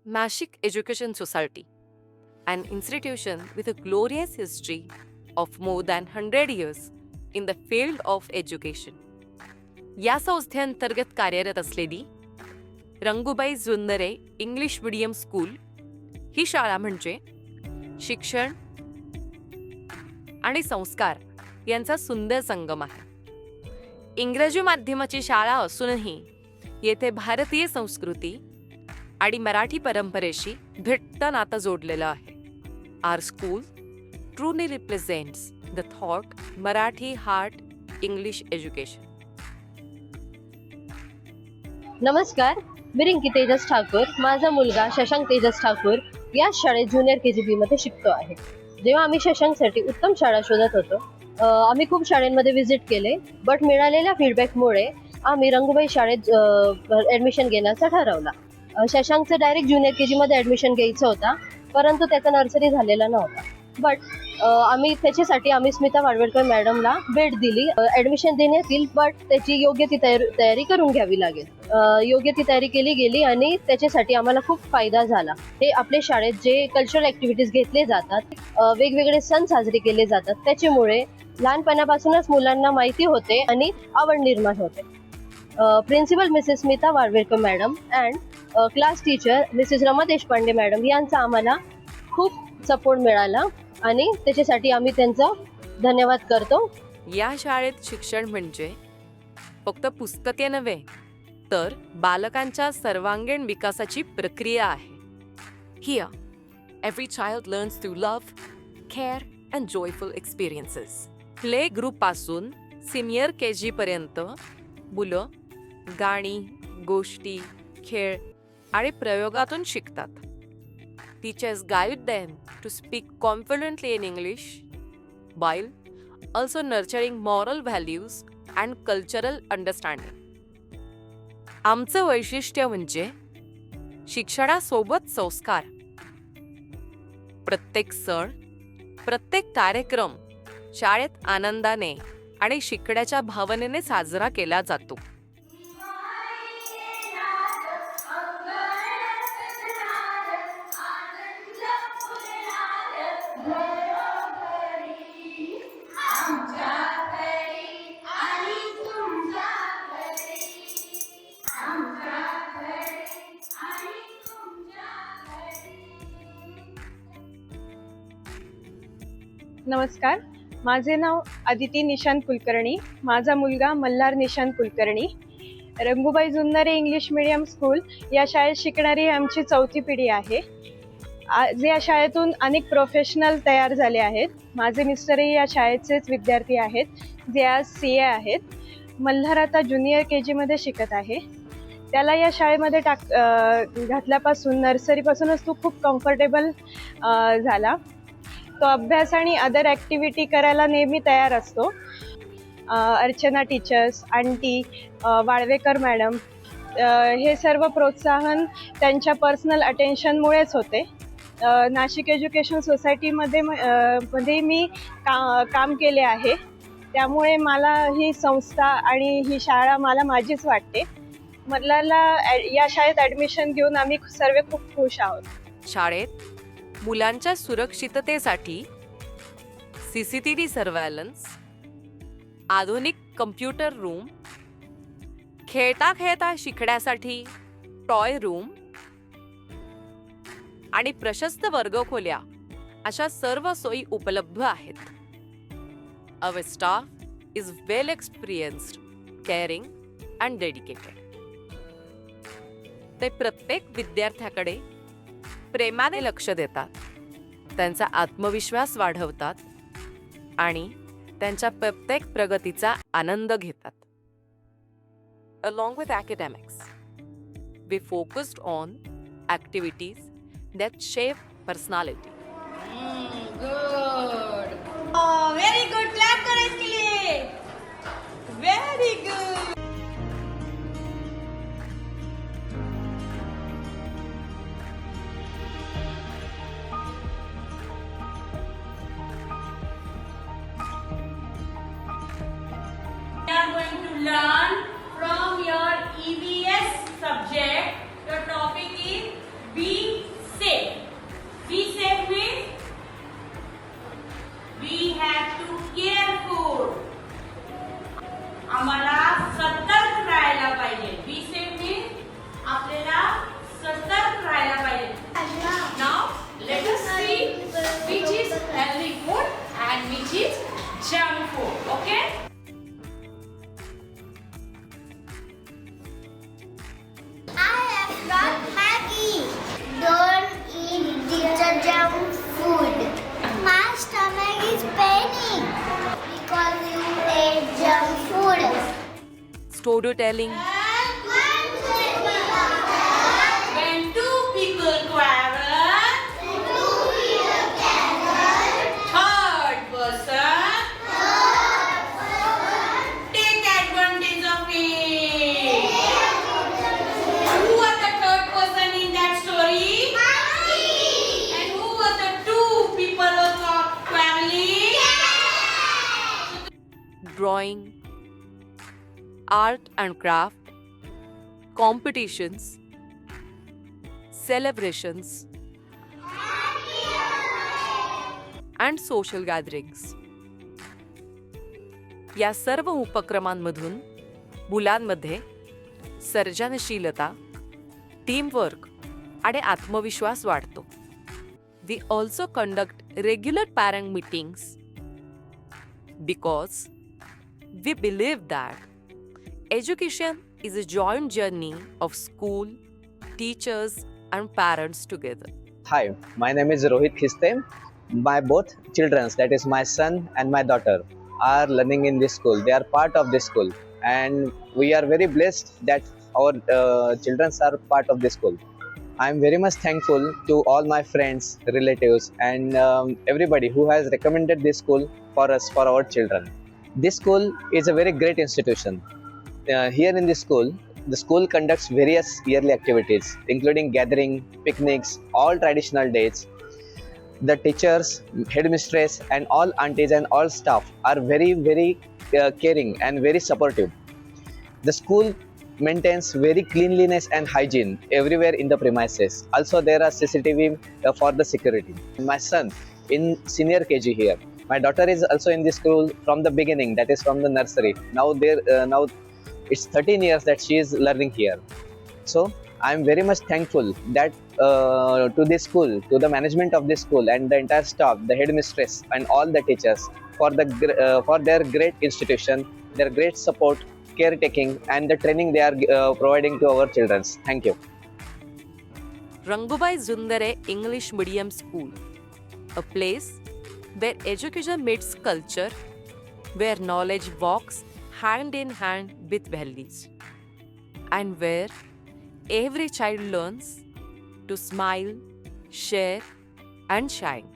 Mashik Education Society, an institution with a glorious history of more than 100 years in the field of education. या संस्थेअंतर्गत कार्यरत असलेली Rangubai Jundre English medium school ही शाळा म्हणजे शिक्षण आणि संस्कार यांचा सुंदर संगम आहे. इंग्रजी माध्यमाची शाळा असूनही येथे भारतीय संस्कृती आणि मराठी परंपरेशी घट्ट नातं जोडलेलं आहे. Our school truly represents the thought Marathi heart English education. नमस्कार, मी रिंकी तेजस ठाकूर. माझा मुलगा शशांक तेजस ठाकूर या शाळेत ज्युनियर KGB मध्ये शिकतो आहे. जेव्हा आम्ही शशांकसाठी उत्तम शाळा शोधत होतो, आम्ही खूप शाळांमध्ये व्हिजिट केले, बट मिळालेल्या फीडबॅकमुळे आम्ही रंगूबाई शाळेत ॲडमिशन घेण्याचा ठरवला. शशांकचं डायरेक्ट ज्युनियर KG मध्ये ॲडमिशन घ्यायचं होता, परंतु त्याचा नर्सरी झालेला नव्हता. बट त्याच्यासाठी स्मिता वाडवडकर मॅडमला भेट दिली. ॲडमिशन देण्यात येईल, बट त्याची योग्य ती तयारी करून घ्यावी लागेल. योग्य ती तयारी केली गेली आणि त्याच्यासाठी आम्हाला खूप फायदा झाला. हे आपल्या शाळेत जे कल्चरल ॲक्टिव्हिटीज घेतले जातात, वेगवेगळे सण साजरे केले जातात, त्याच्यामुळे लहानपणापासूनच मुलांना माहिती होते आणि आवड निर्माण होते. Principal Mrs Smita Wadwadkar madam and class teacher Mrs Rama Deshpande madam यांचा आम्हाला खूप सपोर्ट मिळाला आणि त्याच्यासाठी आम्ही त्यांचा धन्यवाद करतो. या शाळेत शिक्षण म्हणजे फक्त पुस्तके नव्हे, तर बालकांच्या सर्वांगीण विकासाची प्रक्रिया आहे. Here, every child learns through love, care and joyful experiences. Play group पासून सिनियर KG पर्यंत मुलं गाणी, गोष्टी, खेळ आणि प्रयोगातून शिकतात. Teachers guide them to speak confidently in English while also nurturing moral values and cultural understanding. आमचं वैशिष्ट्य म्हणजे शिक्षणासोबत संस्कार. प्रत्येक सण, प्रत्येक कार्यक्रम शाळेत आनंदाने आणि शिकण्याच्या भावनेने साजरा केला जातो. नमस्कार, माझे नाव आदिती निशांत कुलकर्णी. माझा मुलगा Malhar Nishant Kulkarni. Rangubai Jundre English medium school या शाळेत शिकणारी आमची 4थी पिढी आहे. आज या शाळेतून अनेक प्रोफेशनल तयार झाले आहेत. माझे मिस्टरही या शाळेचेच विद्यार्थी आहेत, जे आज CA आहेत. मल्हार आता ज्युनियर KG मध्ये शिकत आहे. त्याला या शाळेमध्ये घातल्यापासून नर्सरीपासूनच तो खूप कम्फर्टेबल झाला. तो अभ्यास आणि अदर ॲक्टिव्हिटी करायला नेहमी तयार असतो. Archana teachers, aunty, Walwekar madam, हे सर्व प्रोत्साहन त्यांच्या पर्सनल अटेन्शनमुळेच होते. नाशिक एज्युकेशन सोसायटीमध्ये मी काम केले आहे, त्यामुळे मला ही संस्था आणि ही शाळा मला माझीच वाटते. मल्हारला या शाळेत ॲडमिशन घेऊन आम्ही सर्व खूप खुश आहोत. शाळेत मुलांच्या सुरक्षिततेसाठी CCTV सर्व्हेलन्स, आधुनिक कम्प्युटर रूम, खेळता खेळता शिकण्यासाठी टॉय रूम आणि प्रशस्त वर्गखोल्या अशा सर्व सोयी उपलब्ध आहेत. Our staff is well experienced, caring and dedicated. ते प्रत्येक विद्यार्थ्याकडे प्रेमाने लक्ष देतात, त्यांचा आत्मविश्वास वाढवतात आणि त्यांच्या प्रत्येक प्रगतीचा आनंद घेतात. Along with academics, we focused on activities that shape personality. Good. Oh, very good. Clap करो इसके लिए. Very good. We are going to learn from your EVS subject. Your topic is being storytelling, When two people quarrel, third person take advantage of it. Who was the third person in that story? And who was the two people who were quarreling? drawing, art and craft, competitions, celebrations, and social gatherings. या सर्व उपक्रमांमधून मुलांमध्ये सर्जनशीलता, teamwork आणि आत्मविश्वास वाढतो. We also conduct regular parent meetings because we believe that education is a joint journey of school, teachers, and parents together. Hi, my name is Rohit Khiste. My both children, that is my son and my daughter, are learning in this school. They are part of this school, and we are very blessed that our children are part of this school. I am very much thankful to all my friends, relatives, and everybody who has recommended this school for us, for our children. This school is a very great institution. Here in this school, the school conducts various yearly activities, including gathering, picnics, all traditional days. The teachers, headmistress, and all aunties and all staff are very, very caring and very supportive. The school maintains very cleanliness and hygiene everywhere in the premises. Also, there are CCTV for the security. My son in senior KG here. My daughter is also in this school from the beginning, that is from the nursery. Now it's 13 years that she is learning here. So I am very much thankful that to this school, to the management of this school and the entire staff, the headmistress and all the teachers for their great institution, their great support, caretaking, and the training they are providing to our children. Thank you. Rangubai Zundare English Medium School, a place where education meets culture, where knowledge walks hand in hand with values, and where every child learns to smile, share, and shine.